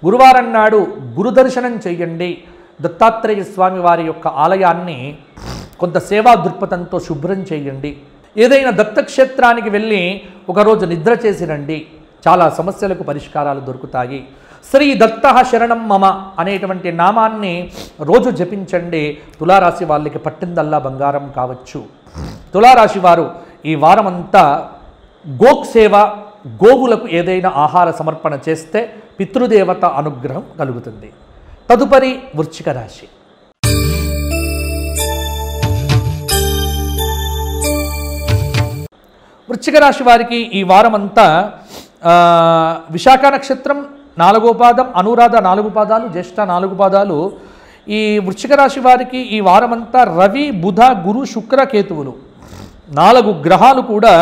గురువారం నాడు గురు దర్శనం చేయండి. దత్తాత్రేయ స్వామి వారి యొక్క ఆలయాన్ని కొంత సేవా దృక్పథంతో శుభ్రం చేయండి. ఏదైనా దత్తక్షేత్రానికి వెళ్ళి ఒకరోజు నిద్ర చేసి రండి. చాలా సమస్యలకు పరిష్కారాలు దొరుకుతాయి. శ్రీ దత్త శరణం మమ అనేటువంటి నామాన్ని రోజు జపించండి. తులారాశి వాళ్ళకి పట్టిందల్లా బంగారం కావచ్చు. తులారాశి వారు ఈ వారమంతా గోసేవ, గోవులకు ఏదైనా ఆహార సమర్పణ చేస్తే పితృదేవత అనుగ్రహం కలుగుతుంది. తదుపరి వృశ్చిక రాశి. వృశ్చిక రాశి వారికి ఈ వారమంతా విశాఖ నక్షత్రం 4వ పాదం, అనురాధ 4 పాదాలు, జ్యేష్ఠ 4 పాదాలు ఈ వృశ్చిక రాశి వారికి ఈ వారమంతా రవి, బుధ, గురు, శుక్ర, కేతువులు 4 గ్రహాలు కూడా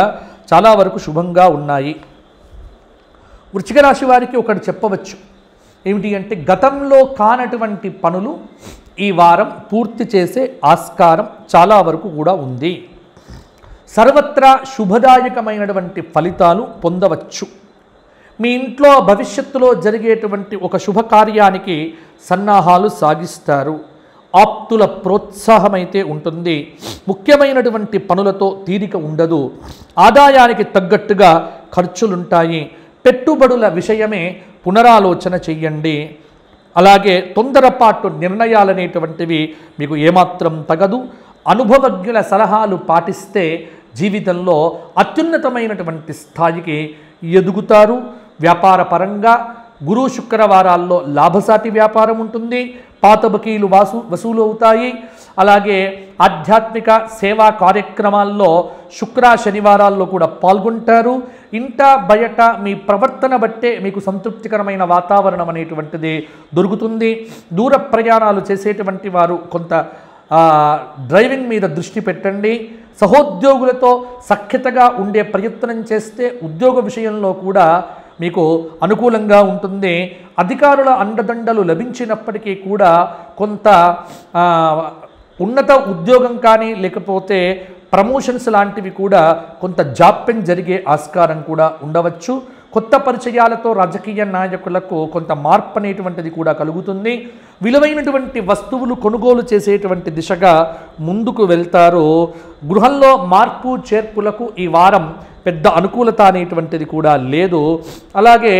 చాలా వరకు శుభంగా ఉన్నాయి. వృశ్చిక రాశి వారికి ఒకటి చెప్పవచ్చు, ఏమిటి అంటే గతంలో కానటువంటి పనులు ఈ వారం పూర్తి చేసే ఆస్కారం చాలా వరకు కూడా ఉంది. సర్వత్రా శుభదాయకమైనటువంటి ఫలితాలు పొందవచ్చు. మీ ఇంట్లో భవిష్యత్తులో జరిగేటువంటి ఒక శుభకార్యానికి సన్నాహాలు సాగిస్తారు. ఆప్తుల ప్రోత్సాహమైతే ఉంటుంది. ముఖ్యమైనటువంటి పనులతో తీరిక ఉండదు. ఆదాయానికి తగ్గట్టుగా ఖర్చులుంటాయి. పెట్టుబడుల విషయమే పునరాలోచన చెయ్యండి. అలాగే తొందరపాటు నిర్ణయాలనేటువంటివి మీకు ఏమాత్రం తగదు. అనుభవజ్ఞుల సలహాలు పాటిస్తే జీవితంలో అత్యున్నతమైనటువంటి స్థాయికి ఎదుగుతారు. వ్యాపార పరంగా గురు శుక్రవారాల్లో లాభసాటి వ్యాపారం ఉంటుంది. పాత బకీలు వసూలు అవుతాయి. అలాగే ఆధ్యాత్మిక సేవా కార్యక్రమాల్లో శుక్ర శనివారాల్లో కూడా పాల్గొంటారు. ఇంట బయట మీ ప్రవర్తన బట్టే మీకు సంతృప్తికరమైన వాతావరణం అనేటువంటిది దొరుకుతుంది. దూర ప్రయాణాలు చేసేటువంటి వారు కొంత డ్రైవింగ్ మీద దృష్టి పెట్టండి. సహోద్యోగులతో సఖ్యతగా ఉండే ప్రయత్నం చేస్తే ఉద్యోగ విషయంలో కూడా మీకు అనుకూలంగా ఉంటుంది. అధికారుల అండదండలు లభించినప్పటికీ కూడా కొంత ఉన్నత ఉద్యోగం కానీ లేకపోతే ప్రమోషన్స్ లాంటివి కూడా కొంత జాప్యం జరిగే ఆస్కారం కూడా ఉండవచ్చు. కొత్త పరిచయాలతో రాజకీయ నాయకులకు కొంత మార్పు అనేటువంటిది కూడా కలుగుతుంది. విలువైనటువంటి వస్తువులు కొనుగోలు చేసేటువంటి దిశగా ముందుకు వెళ్తారు. గృహంలో మార్పు చేర్పులకు ఈ వారం పెద్ద అనుకూలత అనేటువంటిది కూడా లేదు. అలాగే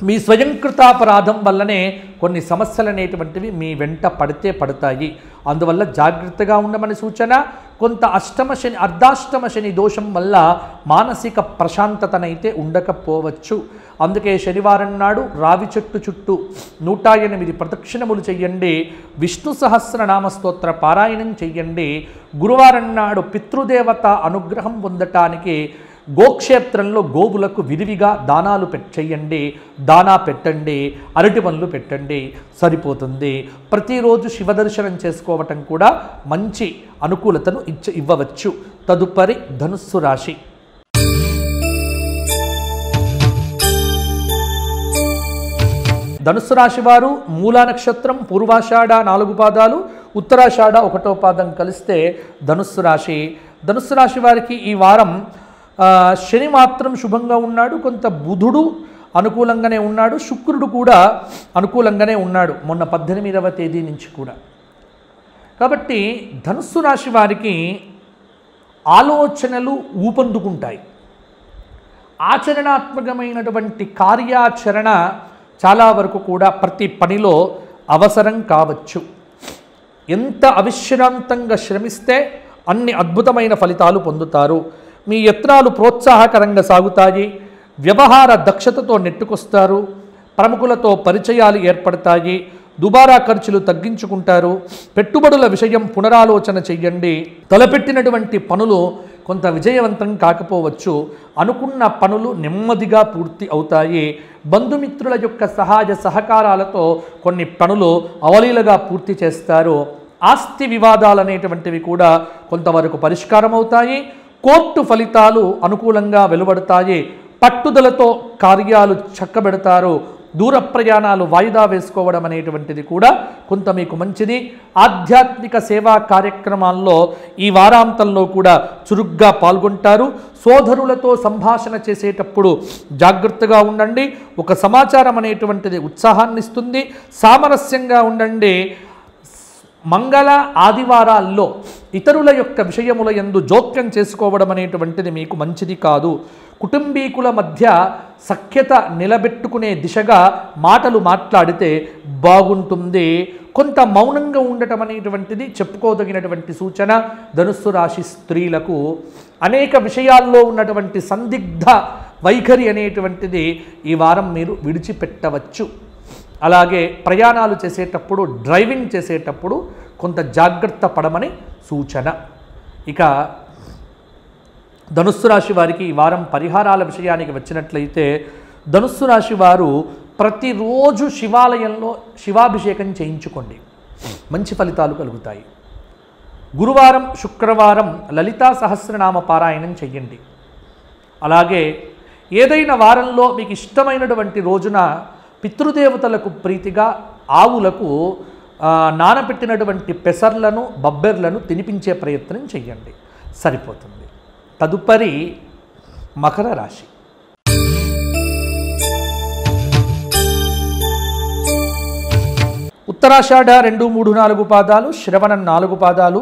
మీ స్వయంకృతాపరాధం వల్లనే కొన్ని సమస్యలు అనేటువంటివి మీ వెంట పడతాయి. అందువల్ల జాగ్రత్తగా ఉండమని సూచన. కొంత అర్ధాష్టమ శని దోషం వల్ల మానసిక ప్రశాంతతనైతే ఉండకపోవచ్చు. అందుకే శనివారం నాడు రావి చెట్టు చుట్టూ 108 ప్రదక్షిణములు చెయ్యండి. విష్ణు సహస్రనామ స్తోత్ర పారాయణం చెయ్యండి. గురువారం నాడు పితృదేవత అనుగ్రహం పొందటానికి గోక్షేత్రంలో గోవులకు విరివిగా దానాలు చెయ్యండి. దానా పెట్టండి, అరటి పండ్లు పెట్టండి, సరిపోతుంది. ప్రతిరోజు శివదర్శనం చేసుకోవటం కూడా మంచి అనుకూలతను ఇవ్వవచ్చు. తదుపరి ధనుస్సు రాశి. ధనుస్సు రాశి వారు మూలా నక్షత్రం, పూర్వాషాఢ 4 పాదాలు, ఉత్తరాషాఢ 1వ పాదం కలిస్తే ధనుస్సు రాశి. ధనుస్సు రాశి వారికి ఈ వారం శని మాత్రం శుభంగా ఉన్నాడు. కొంత బుధుడు అనుకూలంగానే ఉన్నాడు. శుక్రుడు కూడా అనుకూలంగానే ఉన్నాడు మొన్న 18వ తేదీ నుంచి కూడా. కాబట్టి ధనుస్సు రాశి వారికి ఆలోచనలు ఊపందుకుంటాయి. ఆచరణాత్మకమైనటువంటి కార్యాచరణ చాలా వరకు కూడా ప్రతి పనిలో అవసరం కావచ్చు. ఎంత అవిశ్రాంతంగా శ్రమిస్తే అన్ని అద్భుతమైన ఫలితాలు పొందుతారు. మీ యత్నాలు ప్రోత్సాహకరంగా సాగుతాయి. వ్యవహార దక్షతతో నెట్టుకొస్తారు. ప్రముఖులతో పరిచయాలు ఏర్పడతాయి. దుబారా ఖర్చులు తగ్గించుకుంటారు. పెట్టుబడుల విషయం పునరాలోచన చెయ్యండి. తలపెట్టినటువంటి పనులు కొంత విజయవంతం కాకపోవచ్చు. అనుకున్న పనులు నెమ్మదిగా పూర్తి అవుతాయి. బంధుమిత్రుల యొక్క సహాయ సహకారాలతో కొన్ని పనులు అవలీలగా పూర్తి చేస్తారు. ఆస్తి వివాదాలు అనేటువంటివి కూడా కొంతవరకు పరిష్కారం అవుతాయి. కోర్టు ఫలితాలు అనుకూలంగా వెలువడతాయి. పట్టుదలతో కార్యాలు చక్కబెడతారు. దూర ప్రయాణాలు వాయిదా వేసుకోవడం అనేటువంటిది కూడా కొంత మీకు మంచిది. ఆధ్యాత్మిక సేవా కార్యక్రమాల్లో ఈ వారాంతంలో కూడా చురుగ్గా పాల్గొంటారు. సోదరులతో సంభాషణ చేసేటప్పుడు జాగ్రత్తగా ఉండండి. ఒక సమాచారం అనేటువంటిది ఉత్సాహాన్ని ఇస్తుంది. సామరస్యంగా ఉండండి. మంగళ ఆదివారాల్లో ఇతరుల యొక్క విషయముల యందు జోక్యం చేసుకోవడం అనేటువంటిది మీకు మంచిది కాదు. కుటుంబీకుల మధ్య సఖ్యత నిలబెట్టుకునే దిశగా మాటలు మాట్లాడితే బాగుంటుంది. కొంత మౌనంగా ఉండటం అనేటువంటిది చెప్పుకోదగినటువంటి సూచన. ధనుస్సు రాశి స్త్రీలకు అనేక విషయాల్లో ఉన్నటువంటి సందిగ్ధ వైఖరి అనేటువంటిది ఈ వారం మీరు విడిచిపెట్టవచ్చు. అలాగే ప్రయాణాలు చేసేటప్పుడు, డ్రైవింగ్ చేసేటప్పుడు కొంత జాగ్రత్త పడమని సూచన. ఇక ధనుస్సు రాశి వారికి ఈ వారం పరిహారాల విషయానికి వచ్చినట్లయితే ధనుస్సు రాశి వారు ప్రతిరోజు శివాలయంలో శివాభిషేకం చేయించుకోండి, మంచి ఫలితాలు కలుగుతాయి. గురువారం శుక్రవారం లలితా సహస్రనామ పారాయణం చెయ్యండి. అలాగే ఏదైనా వారంలో మీకు ఇష్టమైనటువంటి రోజున పితృదేవతలకు ప్రీతిగా ఆవులకు నానబెట్టినటువంటి పెసర్లను బొబ్బెర్లను తినిపించే ప్రయత్నం చెయ్యండి, సరిపోతుంది. తదుపరి మకర రాశి. ఉత్తరాషాఢ 2, 3, 4 పాదాలు, శ్రవణం 4 పాదాలు,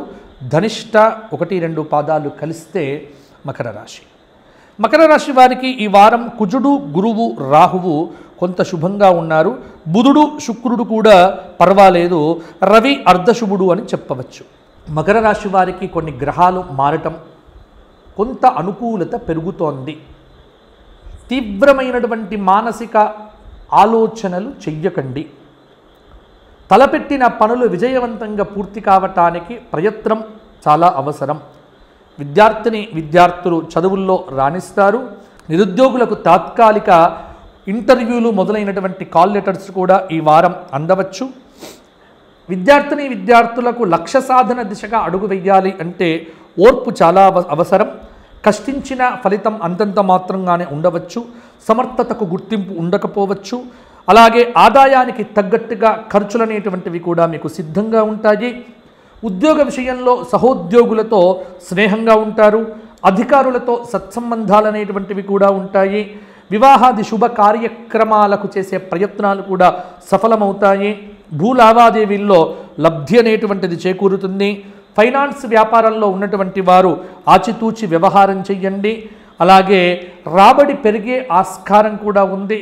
ధనిష్ట 1, 2 పాదాలు కలిస్తే మకర రాశి. మకర రాశి వారికి ఈ వారం కుజుడు, గురువు, రాహువు కొంత శుభంగా ఉన్నారు. బుధుడు, శుక్రుడు కూడా పర్వాలేదు. రవి అర్ధశుభుడు అని చెప్పవచ్చు. మకర రాశి వారికి కొన్ని గ్రహాలు మారటం, కొంత అనుకూలత పెరుగుతోంది. తీవ్రమైనటువంటి మానసిక ఆలోచనలు చెయ్యకండి. తలపెట్టిన పనులు విజయవంతంగా పూర్తి కావటానికి ప్రయత్నం చాలా అవసరం. విద్యార్థులు చదువుల్లో రాణిస్తారు. నిరుద్యోగులకు తాత్కాలిక ఇంటర్వ్యూలు మొదలైనటువంటి కాల్ లెటర్స్ కూడా ఈ వారం అందవచ్చు. విద్యార్థులకు లక్ష్య సాధన దిశగా అడుగు వేయాలి అంటే ఓర్పు చాలా అవసరం. కష్టించిన ఫలితం అంతంత మాత్రంగానే ఉండవచ్చు. సమర్థతకు గుర్తింపు ఉండకపోవచ్చు. అలాగే ఆదాయానికి తగ్గట్టుగా ఖర్చులు అనేటువంటివి కూడా మీకు సిద్ధంగా ఉంటాయి. ఉద్యోగ విషయంలో సహోద్యోగులతో స్నేహంగా ఉంటారు. అధికారులతో సత్సంబంధాలు అనేటువంటివి కూడా ఉంటాయి. వివాహాది శుభ కార్యక్రమాలకు చేసే ప్రయత్నాలు కూడా సఫలమవుతాయి. భూ లావాదేవీల్లో లబ్ధి అనేటువంటిది చేకూరుతుంది. ఫైనాన్స్ వ్యాపారంలో ఉన్నటువంటి వారు ఆచితూచి వ్యవహారం చెయ్యండి. అలాగే రాబడి పెరిగే ఆస్కారం కూడా ఉంది.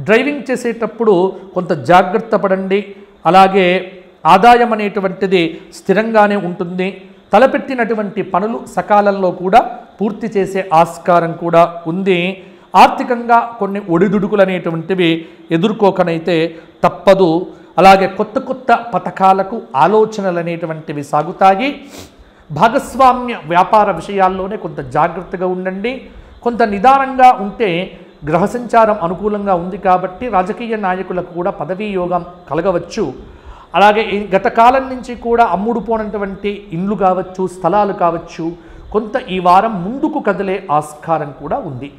డ్రైవింగ్ చేసేటప్పుడు కొంత జాగ్రత్త పడండి. అలాగే ఆదాయం అనేటువంటిది స్థిరంగానే ఉంటుంది. తలపెట్టినటువంటి పనులు సకాలంలో కూడా పూర్తి చేసే ఆస్కారం కూడా ఉంది. ఆర్థికంగా కొన్ని ఒడిదుడుకులు అనేటువంటివి ఎదుర్కోకనైతే తప్పదు. అలాగే కొత్త పథకాలకు ఆలోచనలు అనేటువంటివి సాగుతాయి. భాగస్వామ్య వ్యాపార విషయాల్లోనే కొంత జాగ్రత్తగా ఉండండి. కొంత నిదానంగా ఉంటే గ్రహ సంచారం అనుకూలంగా ఉంది కాబట్టి రాజకీయ నాయకులకు కూడా పదవీ యోగం కలగవచ్చు. అలాగే గత కాలం నుంచి కూడా అమ్ముడు పోనటువంటి ఇండ్లు కావచ్చు, స్థలాలు కావచ్చు, కొంత ఈ వారం ముందుకు కదిలే ఆస్కారం కూడా ఉంది.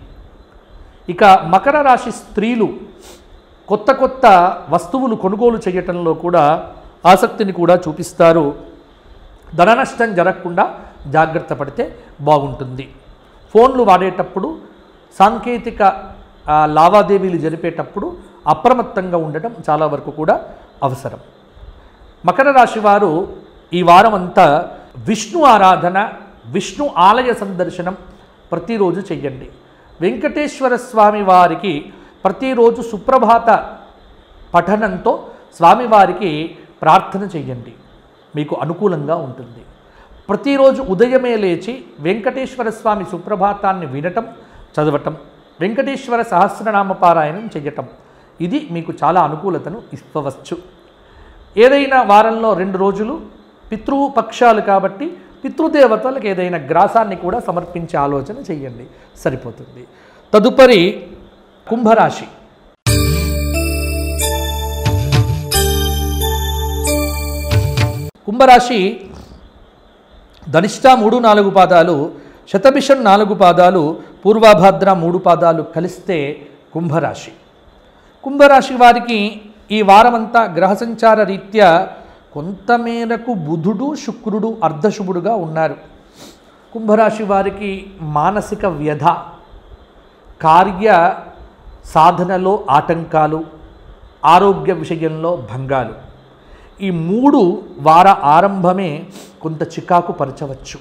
ఇక మకర రాశి స్త్రీలు కొత్త వస్తువులు కొనుగోలు చేయటంలో కూడా ఆసక్తిని కూడా చూపిస్తారు. ధన నష్టం జరగకుండా జాగ్రత్త పడితే బాగుంటుంది. ఫోన్లు వాడేటప్పుడు, సాంకేతిక లావాదేవీలు జరిపేటప్పుడు అప్రమత్తంగా ఉండటం చాలా వరకు కూడా అవసరం. మకర రాశి వారు ఈ వారం అంతా విష్ణు ఆరాధన, విష్ణు ఆలయ సందర్శనం ప్రతిరోజు చెయ్యండి. వెంకటేశ్వర స్వామి వారికి ప్రతిరోజు సుప్రభాత పఠనంతో స్వామివారికి ప్రార్థన చెయ్యండి, మీకు అనుకూలంగా ఉంటుంది. ప్రతిరోజు ఉదయమే లేచి వెంకటేశ్వర స్వామి సుప్రభాతాన్ని వినటం, చదవటం, వెంకటేశ్వర సహస్రనామ పారాయణం చెయ్యటం, ఇది మీకు చాలా అనుకూలతను ఇవ్వవచ్చు. ఏదైనా వారంలో 2 రోజులు పితృపక్షాలు కాబట్టి పితృదేవతలకు ఏదైనా గ్రాసాన్ని కూడా సమర్పించే ఆలోచన చెయ్యండి, సరిపోతుంది. తదుపరి కుంభరాశి. కుంభరాశి ధనిష్ట 3, 4 పాదాలు, శతభిషం 4 పాదాలు, పూర్వభద్ర 3 పాదాలు కలిస్తే కుంభరాశి. కుంభరాశి వారికి ఈ వారమంతా గ్రహ సంచార రీత్యా కొంతమేరకు బుధుడు, శుక్రుడు అర్ధశుభుడుగా ఉన్నారు. కుంభరాశి వారికి మానసిక వ్యధ, కార్య సాధనలో ఆటంకాలు, ఆరోగ్య విషయంలో భంగాలు, ఈ 3 వార ఆరంభమే కొంత చికాకు పరచవచ్చు.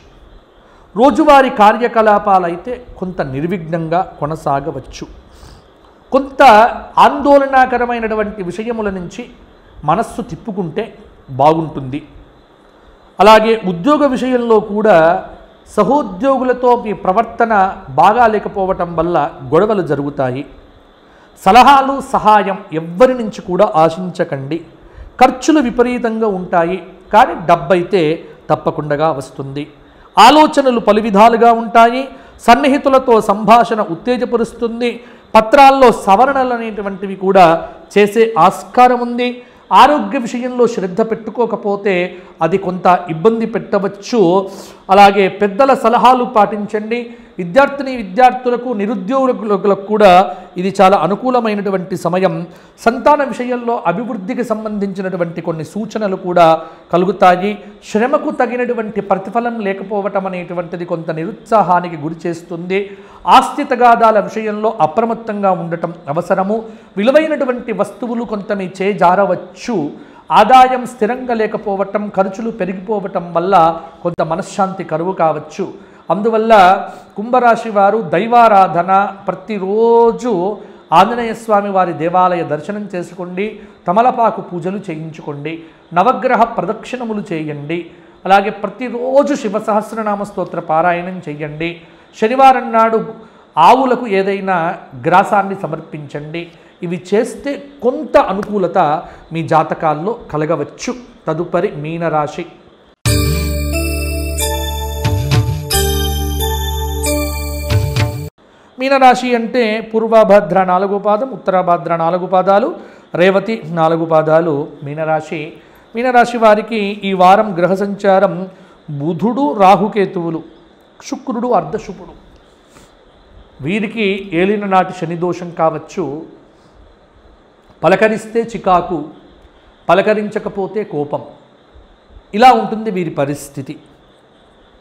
రోజువారీ కార్యకలాపాలైతే కొంత నిర్విఘ్నంగా కొనసాగవచ్చు. కొంత ఆందోళనకరమైనటువంటి విషయముల నుంచి మనస్సు తిప్పుకుంటే బాగుంటుంది. అలాగే ఉద్యోగ విషయంలో కూడా సహోద్యోగులతో మీ ప్రవర్తన బాగా లేకపోవటం వల్ల గొడవలు జరుగుతాయి. సలహాలు, సహాయం ఎవ్వరి నుంచి కూడా ఆశించకండి. ఖర్చులు విపరీతంగా ఉంటాయి, కానీ డబ్బైతే తప్పకుండా వస్తుంది. ఆలోచనలు పలు విధాలుగా ఉంటాయి. సన్నిహితులతో సంభాషణ ఉత్తేజపరుస్తుంది. పత్రాల్లో సవరణలు అనేటువంటివి కూడా చేసే ఆస్కారం ఉంది. ఆరోగ్య విషయంలో శ్రద్ధ పెట్టుకోకపోతే అది కొంత ఇబ్బంది పెట్టవచ్చు. అలాగే పెద్దల సలహాలు పాటించండి. విద్యార్థులకు నిరుద్యోగులకు కూడా ఇది చాలా అనుకూలమైనటువంటి సమయం. సంతాన విషయంలో అభివృద్ధికి సంబంధించినటువంటి కొన్ని సూచనలు కూడా కలుగుతాయి. శ్రమకు తగినటువంటి ప్రతిఫలం లేకపోవటం అనేటువంటిది కొంత నిరుత్సాహానికి గురి చేస్తుంది. ఆస్తి తగాదాల విషయంలో అప్రమత్తంగా ఉండటం అవసరము. విలువైనటువంటి వస్తువులు కొంత మీ చేజారవచ్చు. ఆదాయం స్థిరంగా లేకపోవటం, ఖర్చులు పెరిగిపోవటం వల్ల కొంత మనశ్శాంతి కరువు కావచ్చు. అందువల్ల కుంభరాశి వారు దైవారాధన ప్రతిరోజు ఆంజనేయ స్వామి వారి దేవాలయ దర్శనం చేసుకోండి. తమలపాకు పూజలు చేయించుకోండి. నవగ్రహ ప్రదక్షిణములు చేయండి. అలాగే ప్రతిరోజు శివ సహస్రనామ స్తోత్ర పారాయణం చేయండి. శనివారం నాడు ఆవులకు ఏదైనా గ్రాసాన్ని సమర్పించండి. ఇవి చేస్తే కొంత అనుకూలత మీ జాతకాల్లో కలగవచ్చు. తదుపరి మీనరాశి. మీనరాశి అంటే పూర్వభద్ర 4 పాదం, ఉత్తరభద్ర 4 పాదాలు, రేవతి 4 పాదాలు మీనరాశి. మీనరాశి వారికి ఈ వారం గ్రహ సంచారం బుధుడు, రాహుకేతువులు, శుక్రుడు అర్ధశుభుడు. వీరికి ఏలిన నాటి శని దోషం కావచ్చు. పలకరిస్తే చికాకు, పలకరించకపోతే కోపం, ఇలా ఉంటుంది వీరి పరిస్థితి.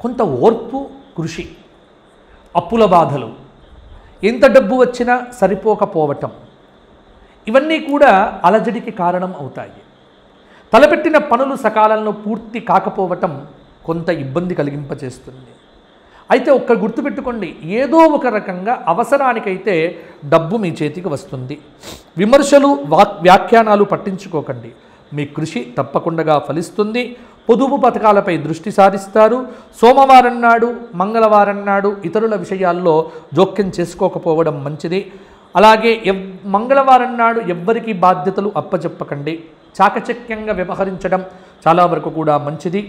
కొంత ఓర్పు, కృషి, అప్పుల బాధలు, ఎంత డబ్బు వచ్చినా సరిపోకపోవటం, ఇవన్నీ కూడా అలజడికి కారణం అవుతాయి. తలపెట్టిన పనులు సకాలంలో పూర్తి కాకపోవటం కొంత ఇబ్బంది కలిగింపచేస్తుంది. అయితే ఒక్క గుర్తుపెట్టుకోండి, ఏదో ఒక రకంగా అవసరానికైతే డబ్బు మీ చేతికి వస్తుంది. విమర్శలు, వ్యాఖ్యానాలు పట్టించుకోకండి. మీ కృషి తప్పకుండా ఫలిస్తుంది. పొదుపు పథకాలపై దృష్టి సారిస్తారు. సోమవారం నాడు, మంగళవారం నాడు ఇతరుల విషయాల్లో జోక్యం చేసుకోకపోవడం మంచిది. అలాగే మంగళవారం నాడు ఎవ్వరికీ బాధ్యతలు అప్పచెప్పకండి. చాకచక్యంగా వ్యవహరించడం చాలా వరకు కూడా మంచిది.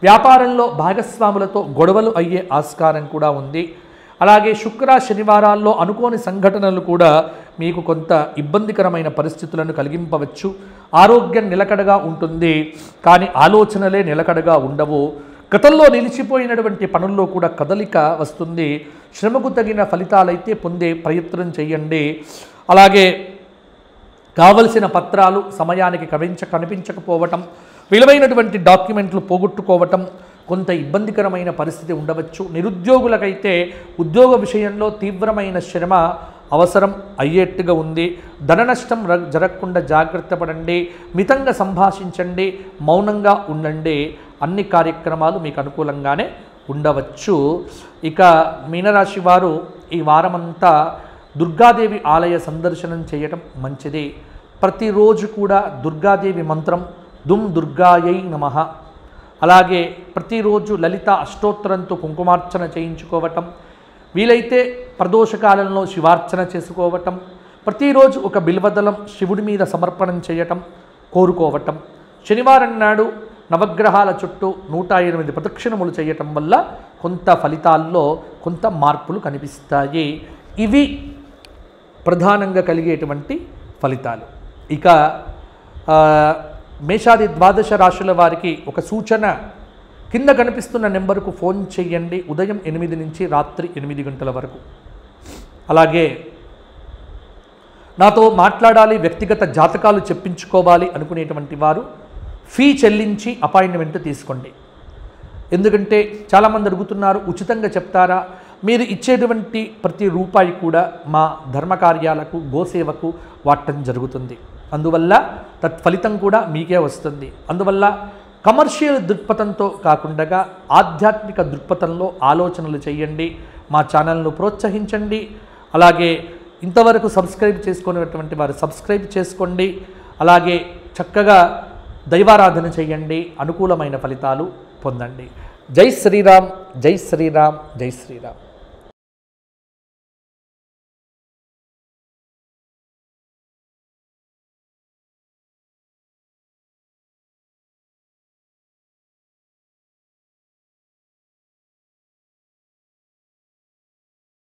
వ్యాపారంలో భాగస్వాములతో గొడవలు అయ్యే ఆస్కారం కూడా ఉంది. అలాగే శుక్ర, శనివారాల్లో అనుకోని సంఘటనలు కూడా మీకు కొంత ఇబ్బందికరమైన పరిస్థితులను కలిగింపవచ్చు. ఆరోగ్యం నిలకడగా ఉంటుంది, కానీ ఆలోచనలే నిలకడగా ఉండవు. గతంలో నిలిచిపోయినటువంటి పనుల్లో కూడా కదలిక వస్తుంది. శ్రమకు తగిన ఫలితాలైతే పొందే ప్రయత్నం చేయండి. అలాగే కావలసిన పత్రాలు సమయానికి కనిపించకపోవటం, విలువైనటువంటి డాక్యుమెంట్లు పోగొట్టుకోవటం కొంత ఇబ్బందికరమైన పరిస్థితి ఉండవచ్చు. నిరుద్యోగులకైతే ఉద్యోగ విషయంలో తీవ్రమైన శ్రమ అవసరం అయ్యేట్టుగా ఉంది. ధన నష్టం జరగకుండా జాగ్రత్త పడండి. మితంగా సంభాషించండి, మౌనంగా ఉండండి. అన్ని కార్యక్రమాలు మీకు అనుకూలంగానే ఉండవచ్చు. ఇక మీనరాశి వారు ఈ వారమంతా దుర్గాదేవి ఆలయ సందర్శనం చేయటం మంచిది. ప్రతిరోజు కూడా దుర్గాదేవి మంత్రం దుమ్ దుర్గాయై నమః, అలాగే ప్రతిరోజు లలిత అష్టోత్తరంతో కుంకుమార్చన చేయించుకోవటం, వీలైతే ప్రదోషకాలంలో శివార్చన చేసుకోవటం, ప్రతిరోజు ఒక బిల్వదళం శివుడి మీద సమర్పణం చేయటం, కోరుకోవటం. శనివారం నాడు నవగ్రహాల చుట్టూ 108 ప్రదక్షిణములు చేయటం వల్ల కొంత ఫలితాల్లో కొంత మార్పులు కనిపిస్తాయి. ఇవి ప్రధానంగా కలిగేటువంటి ఫలితాలు. ఇక మేషాది 12 రాశుల వారికి ఒక సూచన, కింద కనిపిస్తున్న నెంబర్కు ఫోన్ చేయండి ఉదయం 8 నుంచి రాత్రి 8 గంటల వరకు. అలాగే నాతో మాట్లాడాలి, వ్యక్తిగత జాతకాలు చెప్పించుకోవాలి అనుకునేటువంటి వారు ఫీ చెల్లించి అపాయింట్మెంట్ తీసుకోండి. ఎందుకంటే చాలామంది అడుగుతున్నారు, ఉచితంగా చెప్తారా? మీరు ఇచ్చేటువంటి ప్రతి రూపాయి కూడా మా ధర్మకార్యాలకు, గోసేవకు వాడటం జరుగుతుంది. అందువల్ల తత్ఫలితం కూడా మీకే వస్తుంది. అందువల్ల కమర్షియల్ దృక్పథంతో కాకుండా ఆధ్యాత్మిక దృక్పథంలో ఆలోచనలు చేయండి. మా ఛానల్ను ప్రోత్సహించండి. అలాగే ఇంతవరకు సబ్స్క్రైబ్ చేసుకునేటువంటి వారు సబ్స్క్రైబ్ చేసుకోండి. అలాగే చక్కగా దైవారాధన చేయండి, అనుకూలమైన ఫలితాలు పొందండి. జై శ్రీరామ్, జై శ్రీరామ్, జై శ్రీరామ్.